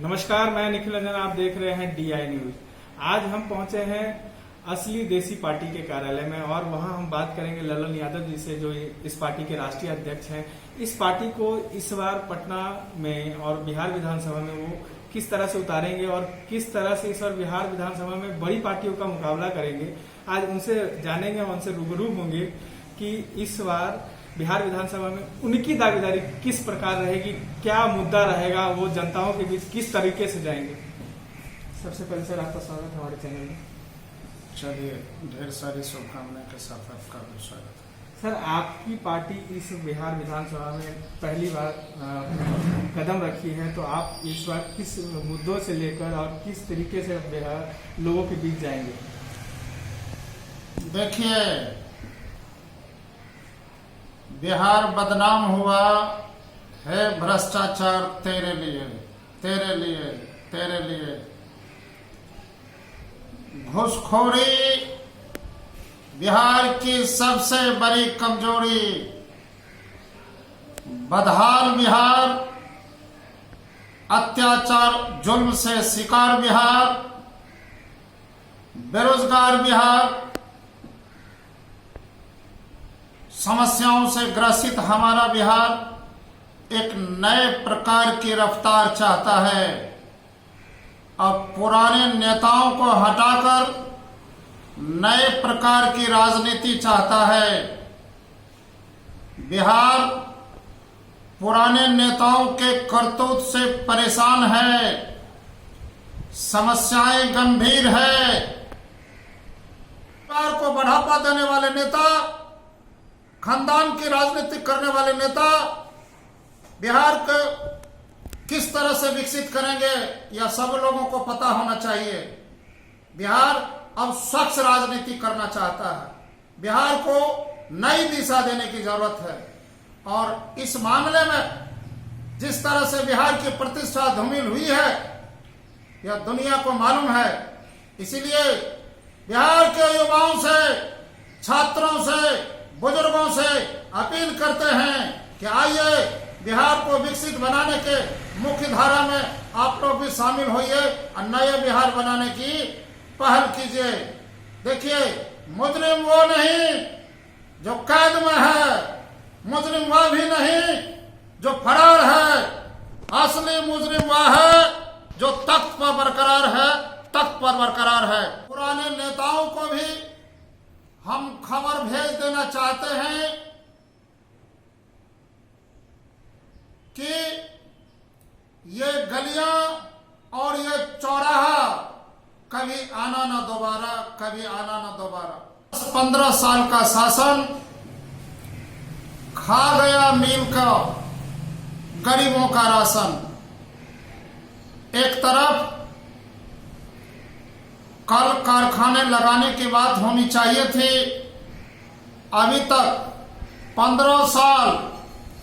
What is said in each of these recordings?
नमस्कार, मैं निखिल रंजन। आप देख रहे हैं DI न्यूज। आज हम पहुंचे हैं असली देसी पार्टी के कार्यालय में और वहां हम बात करेंगे ललन यादव जी से, जो इस पार्टी के राष्ट्रीय अध्यक्ष हैं। इस पार्टी को इस बार पटना में और बिहार विधानसभा में वो किस तरह से उतारेंगे और किस तरह से इस बार बिहार विधानसभा में बड़ी पार्टियों का मुकाबला करेंगे। आज उनसे जानेंगे, उनसे रूबरू होंगे कि इस बार बिहार विधानसभा में उनकी दावेदारी किस प्रकार रहेगी, क्या मुद्दा रहेगा, वो जनताओं के बीच किस तरीके से जाएंगे। सबसे पहले सर, आपका स्वागत है हमारे चैनल में। चलिए, ढेर सारी शुभकामनाएं के साथ आपका भी स्वागत है। सर, आपकी पार्टी इस बिहार विधानसभा में पहली बार कदम रखी है, तो आप इस बार किस मुद्दों से लेकर और किस तरीके से बिहार लोगों के बीच जाएंगे? देखिए, बिहार बदनाम हुआ है भ्रष्टाचार तेरे लिए, तेरे लिए, तेरे लिए। घूसखोरी बिहार की सबसे बड़ी कमजोरी। बदहाल बिहार, अत्याचार जुल्म से शिकार बिहार, बेरोजगार बिहार, समस्याओं से ग्रसित हमारा बिहार एक नए प्रकार की रफ्तार चाहता है। अब पुराने नेताओं को हटाकर नए प्रकार की राजनीति चाहता है। बिहार पुराने नेताओं के करतूत से परेशान है, समस्याएं गंभीर है। बिहार को बढ़ावा देने वाले नेता, खानदान की राजनीति करने वाले नेता बिहार को किस तरह से विकसित करेंगे, यह सब लोगों को पता होना चाहिए। बिहार अब स्वच्छ राजनीति करना चाहता है। बिहार को नई दिशा देने की जरूरत है और इस मामले में जिस तरह से बिहार की प्रतिष्ठा धूमिल हुई है, यह दुनिया को मालूम है। इसीलिए बिहार के युवाओं से, छात्रों से, बुजुर्गों से अपील करते हैं कि आइए बिहार को विकसित बनाने के मुख्य धारा में आप लोग भी शामिल होइए और नए बिहार बनाने की पहल कीजिए। देखिए, मुजरिम वो नहीं जो कैद में है, मुजरिम वह भी नहीं जो फरार है। असली मुजरिम वह है जो तख्त पर बरकरार है, तख्त पर बरकरार है। पुराने नेताओं को भी हम खबर भेज देना चाहते हैं कि ये गलियां और ये चौराहा कभी आना ना दोबारा, कभी आना ना दोबारा। 15 साल का शासन खा गया मील का गरीबों का राशन। एक तरफ कल कारखाने लगाने की बात होनी चाहिए थी, अभी तक 15 साल,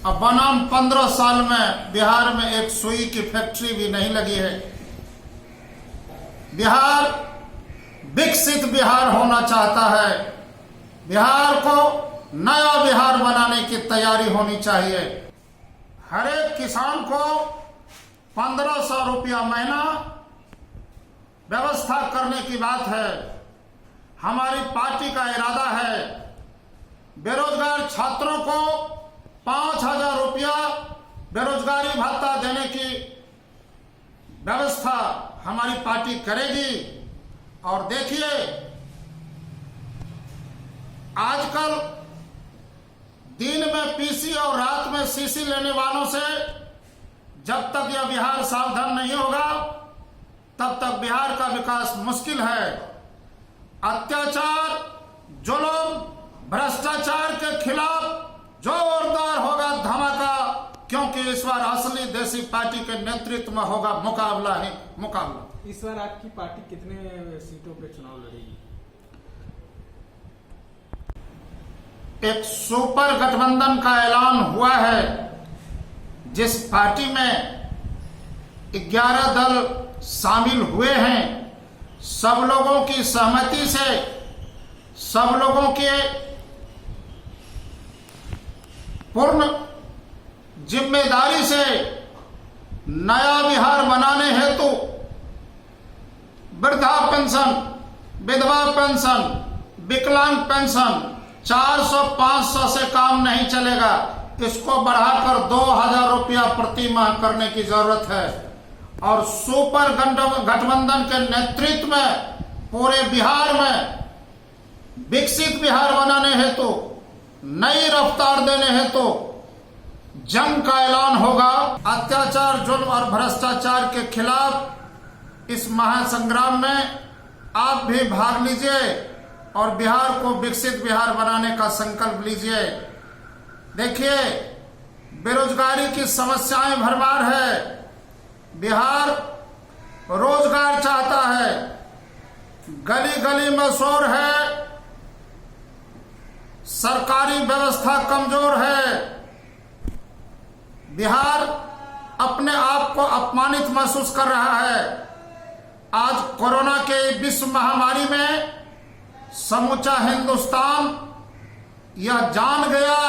अब बनाम 15 साल में बिहार में एक सुई की फैक्ट्री भी नहीं लगी है। बिहार विकसित बिहार होना चाहता है। बिहार को नया बिहार बनाने की तैयारी होनी चाहिए। हर एक किसान को 1500 रुपया महीना व्यवस्था करने की बात है। हमारी पार्टी का इरादा है बेरोजगार छात्रों को 5000 रुपया बेरोजगारी भत्ता देने की व्यवस्था हमारी पार्टी करेगी। और देखिए, आजकल दिन में पीसी और रात में सीसी लेने वालों से जब तक यह बिहार सावधान नहीं होगा, तब तक बिहार का विकास मुश्किल है। अत्याचार, जुल्म, भ्रष्टाचार के खिलाफ जोरदार होगा धमाका, क्योंकि इस बार असली देसी पार्टी के नेतृत्व में होगा मुकाबला ही मुकाबला। इस बार आपकी पार्टी कितने सीटों पे चुनाव लड़ेगी? एक सुपर गठबंधन का ऐलान हुआ है, जिस पार्टी में 11 दल शामिल हुए हैं। सब लोगों की सहमति से, सब लोगों के पूर्ण जिम्मेदारी से नया बिहार बनाने हेतु वृद्धा पेंशन, विधवा पेंशन, विकलांग पेंशन 400-500 से काम नहीं चलेगा। इसको बढ़ाकर 2000 रुपया प्रति माह करने की जरूरत है। और सुपर गठबंधन के नेतृत्व में पूरे बिहार में विकसित बिहार बनाने हेतु, नई रफ्तार देने हेतु जंग का ऐलान होगा। अत्याचार, जुल्म और भ्रष्टाचार के खिलाफ इस महासंग्राम में आप भी भाग लीजिए और बिहार को विकसित बिहार बनाने का संकल्प लीजिए। देखिए, बेरोजगारी की समस्याएं भरमार है। बिहार रोजगार चाहता है, गली गली में शोर है, सरकारी व्यवस्था कमजोर है। बिहार अपने आप को अपमानित महसूस कर रहा है। आज कोरोना के विश्व महामारी में समूचा हिंदुस्तान यह जान गया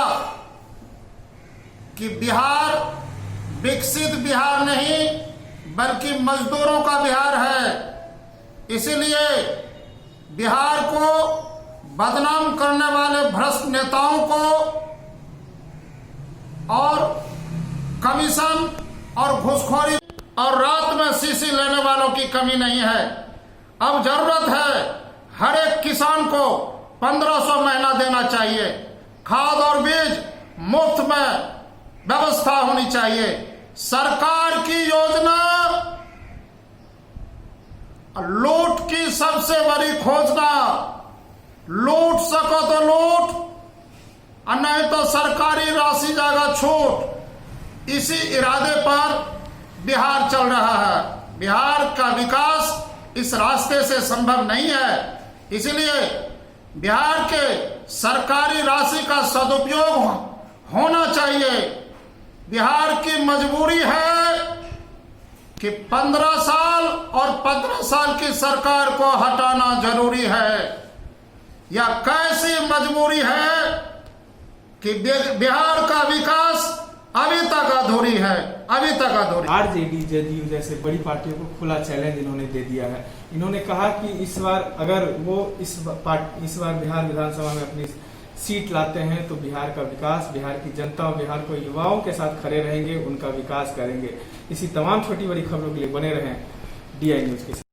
कि बिहार विकसित बिहार नहीं बल्कि मजदूरों का बिहार है। इसीलिए बिहार को बदनाम करने वाले भ्रष्ट नेताओं को और कमीशन और घूसखोरी और रात में सीसी लेने वालों की कमी नहीं है। अब जरूरत है हर एक किसान को 1500 महीना देना चाहिए। खाद और बीज मुफ्त में व्यवस्था होनी चाहिए। सरकार की योजना लूट की सबसे बड़ी खोजना, लूट सको तो लूट और नहीं तो सरकारी राशि जाएगा छूट। इसी इरादे पर बिहार चल रहा है। बिहार का विकास इस रास्ते से संभव नहीं है। इसलिए बिहार के सरकारी राशि का सदुपयोग होना चाहिए। बिहार की मजबूरी है कि 15 साल और 15 साल की सरकार को हटाना जरूरी है। या कैसी मजबूरी है कि बिहार का विकास अभी तक अधूरी है, अभी तक अधूरी। आरजेडी, जेडीयू जैसे बड़ी पार्टियों को खुला चैलेंज इन्होंने दे दिया है। इन्होंने कहा कि इस बार अगर वो इस बार बिहार विधानसभा में अपनी सीट लाते हैं तो बिहार का विकास, बिहार की जनता और बिहार को युवाओं के साथ खड़े रहेंगे, उनका विकास करेंगे। इसी तमाम छोटी बड़ी खबरों के लिए बने रहें DI न्यूज के साथ।